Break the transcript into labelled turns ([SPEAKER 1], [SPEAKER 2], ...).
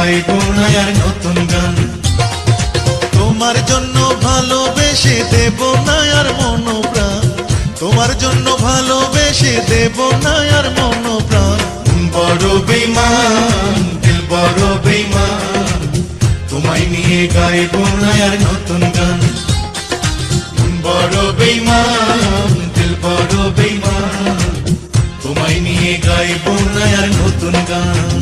[SPEAKER 1] গাইব না আর নতুন গান। তোমার জন্য ভালোবেসে দেব না আর মন প্রাণ, তোমার জন্য ভালোবেসে দেব না আর মন প্রাণ। বড় বেঈমান দিল বড় বেঈমান, তোমায় নিয়ে গাইব না আর নতুন গান। বড় বেঈমান দিল বড় বেঈমান, তোমায় নিয়ে গাইব না আর নতুন গান।